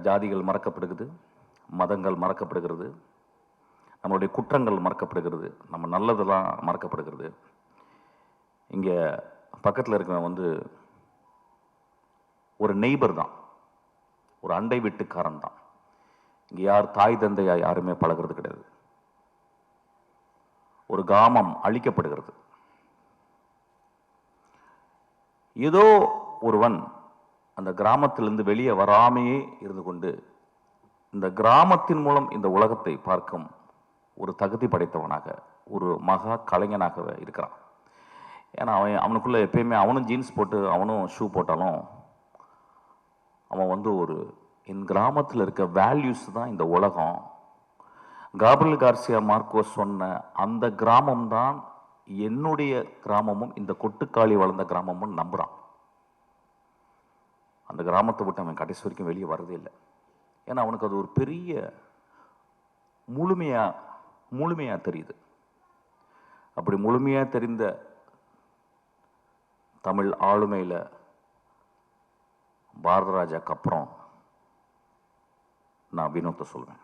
ஜாதிகள் மறக்கப்படுகிறது, மதங்கள் மறக்கப்படுகிறது, நம்மளுடைய குற்றங்கள் மறக்கப்படுகிறது, நம்ம நல்லதெல்லாம் மறக்கப்படுகிறது. இங்கே பக்கத்தில் இருக்கவன் ஒரு நெய்பர் தான், ஒரு அண்டை வீட்டுக்காரன் தான். இங்கே யார் தாய் தந்தையா யாருமே பழகிறது கிடையாது. ஒரு கிராமம் அழிக்கப்படுகிறது. ஏதோ ஒருவன் அந்த கிராமத்திலிருந்து வெளியே வராமையே இருந்து கொண்டு இந்த கிராமத்தின் மூலம் இந்த உலகத்தை பார்க்கும் ஒரு தகுதி படைத்தவனாக, ஒரு மகா கலைஞனாகவே இருக்கிறான். ஏன்னா அவனுக்குள்ள எப்பயுமே அவனும் ஜீன்ஸ் போட்டு அவனும் ஷூ போட்டாலும் அவன் ஒரு என் கிராமத்தில் இருக்க வேல்யூஸ் தான் இந்த உலகம். காப்ரியல் கார்சியா மார்க்கோஸ் சொன்ன அந்த கிராமம் தான் என்னுடைய கிராமமும், இந்த கொட்டுக்காளி வளர்ந்த கிராமமும் நம்புறான். அந்த கிராமத்தை விட்டு அவன் கடைசி வரைக்கும் வெளியே வரதே இல்லை. ஏன்னா அவனுக்கு அது ஒரு பெரிய முழுமையா தெரியுது. அப்படி முழுமையா தெரிந்த தமிழ் ஆளுமையில் பாரத ராஜாக்கு அப்புறம் நான் வினோத்தை சொல்வேன்.